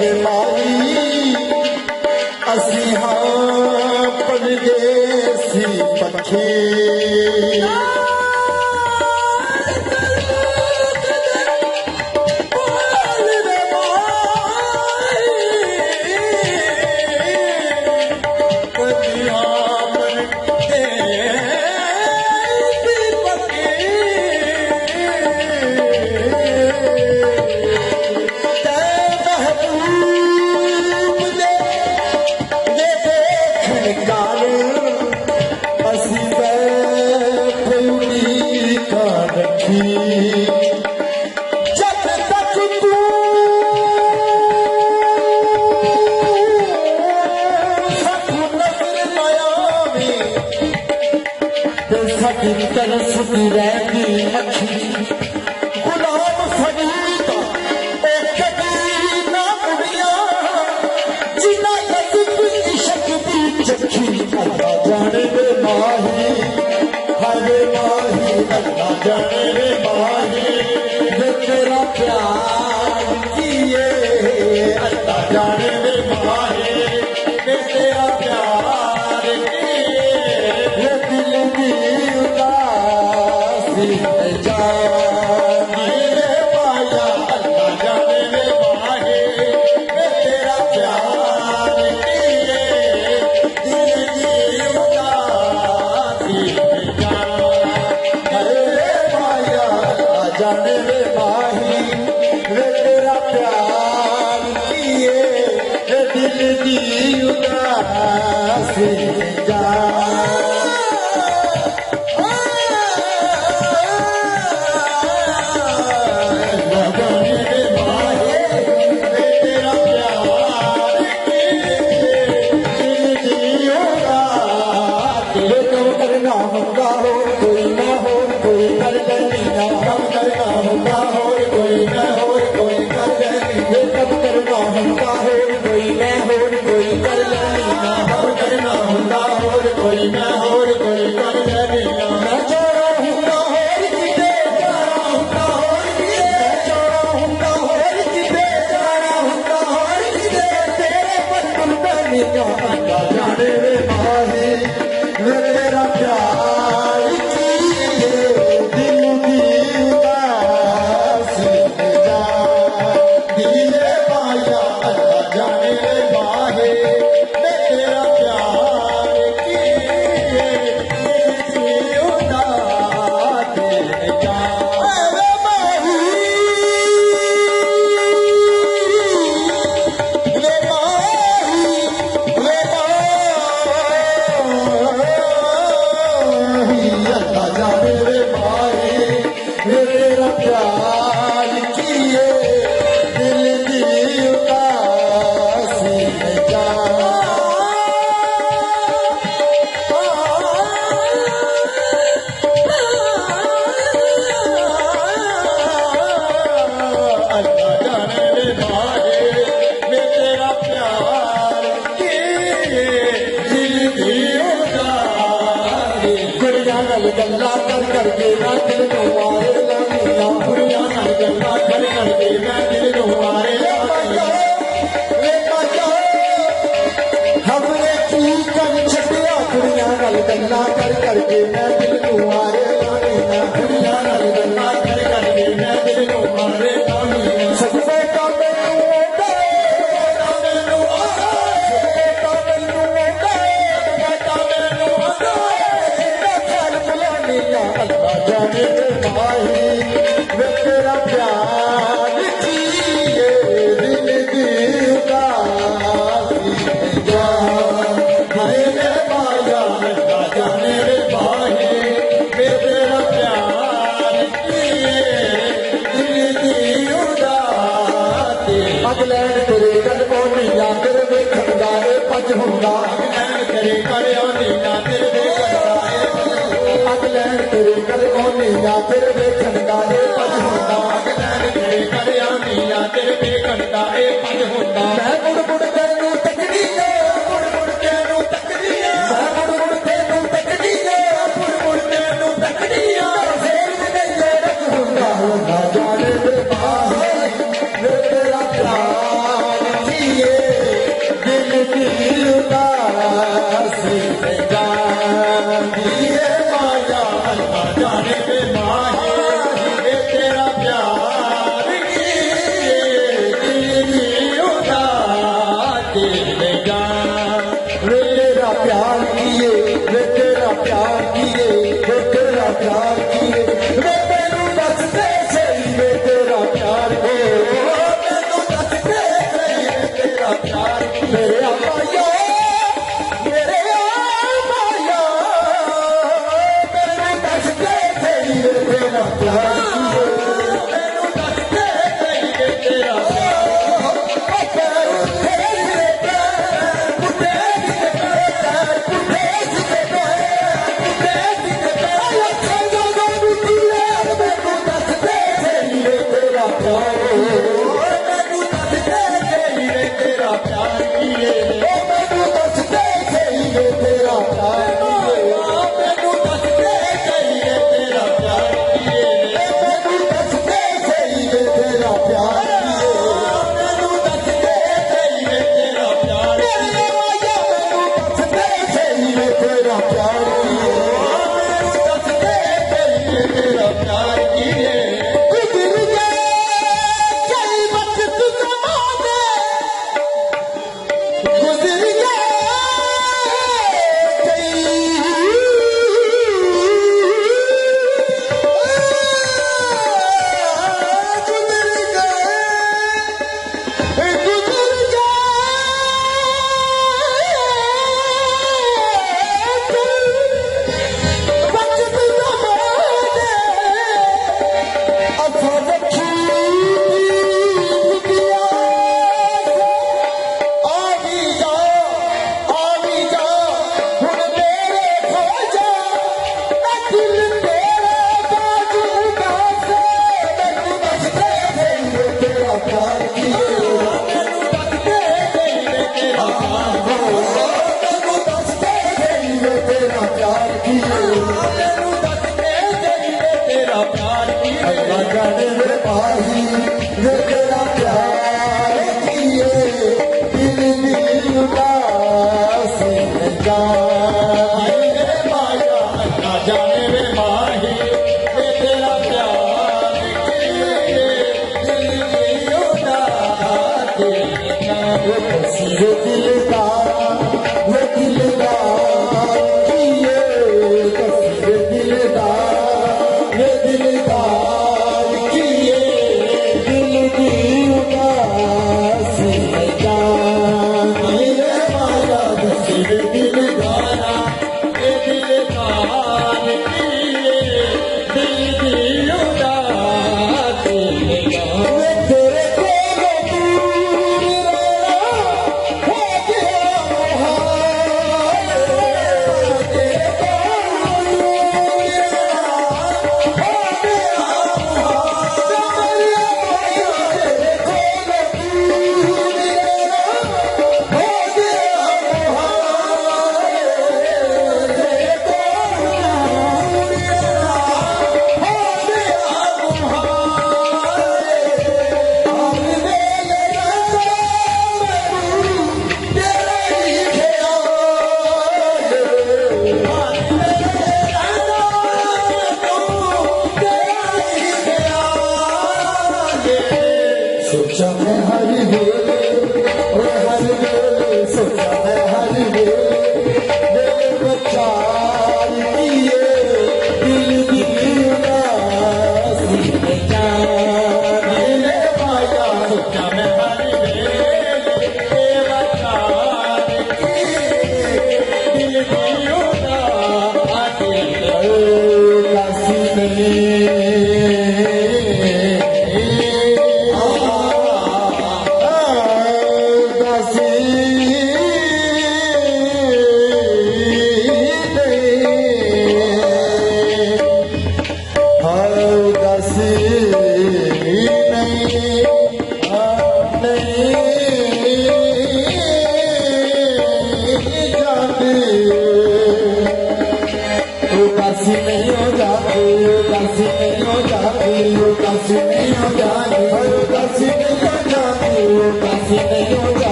के माई असी हाँ परदेसी पक्षी तरस की रहती अखी गुलाम फरीदा ना मुड़िया जिना इश्क की चखी अल्लाह जाने वे माही हरे माही अल्लाह जाने वे माही वे तेरा प्यार किए अल्लाह जाने वे माही वे तेरा प्यार किए वे दिल की जाने वे माही वे तेरा प्यार किए दिल की उदासी जा करना होगा हो कोई ना हो कोई कर लेना कब करना होगा हो कोई ना हो कोई कर लेना कब करना होगा हो कोई ना हो कोई कर लेना कब करना होगा हो कोई ना हो कोई कर लेना मैं चोरा हूँगा हो किते चोरा हूँगा हो किते चोरा हूँगा हो किते चोरा हूँगा हो किते तेरे पत्तल बनी का अल्लाह जाने वे माही वे तेरा प्यार किए दिल की उदासी जा दिले माया अल्लाह जाने वे माहे वे तेरा प्यार किए दिल की उदासी जा वे माही वे माही वे अल्लाह जाने वे माही वे तेरा प्यार किए दिल की उदासी जा अल्लाह जाने वे माही वे तेरा प्यार किए दिल की उदासी गल्ला कर करके मैं दिल को मारे लानिया बुढ़िया नाल गल्ला कर करके मैं दिल को मारे लानिया वे बाजा हमने की कर छटिया बुढ़िया नाल गल्ला कर करके मैं दिल को मारे लानिया बुढ़िया नाल गल्ला कर करके मैं दिल को मारे लानिया सजदे का मैनू अल्लाह जाने वे माही वे तेरा प्यार किए दिल की उदासी जा हरे वे माया अल्लाह जाने वे माही वे तेरा प्यार किए दिल की उदासी अगले तेरे कदमों नीला तेरे वेखण दा पज हुंदा तेरे करियो नीला तेरे अगलैन तेरे कर नीला तेरे वेखण दा पज हुंदा अगलैन तेरे कर नीला तेरे वेखण दा पज हुंदा मैं मुड़ मुड़ तैनू तकदी मुड़ मुड़ तैनू तकदी मैं मुड़ मुड़ तैनू तकदी मुड़ मुड़ तैनू तकदी फेर नहीं रख हुंदा अल्लाह जाने वे माही वे तेरा प्यार प्यार मैनू दस दे सही वे तेरा प्यार किए मैनू दस दे सही वे तेरा प्यार मैनू दस दे सही वे तेरा प्यार किए मैनू दस दे सही वे तेरा प्यार मैनू दस दे सही वे तेरा प्यार मैनू दस दे सही वे तेरा प्यार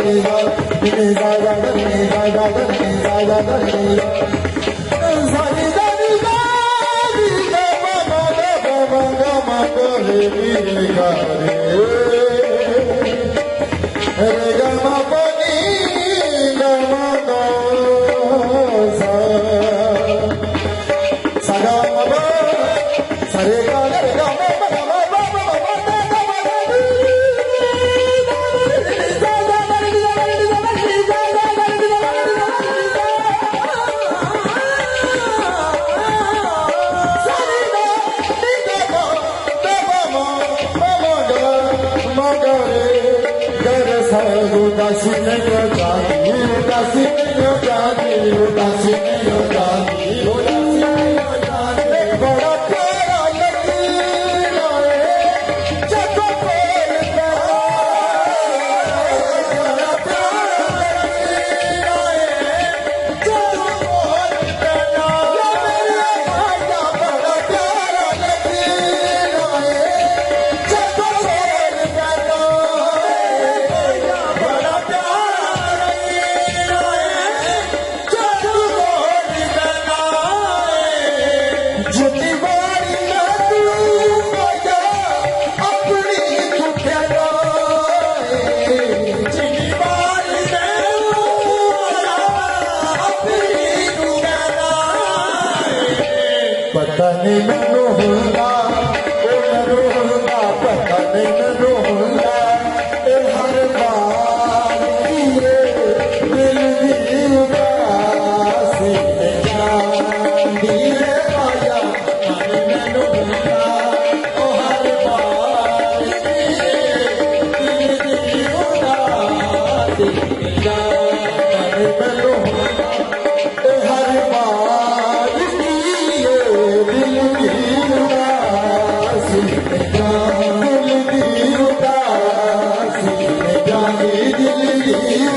Ni दिल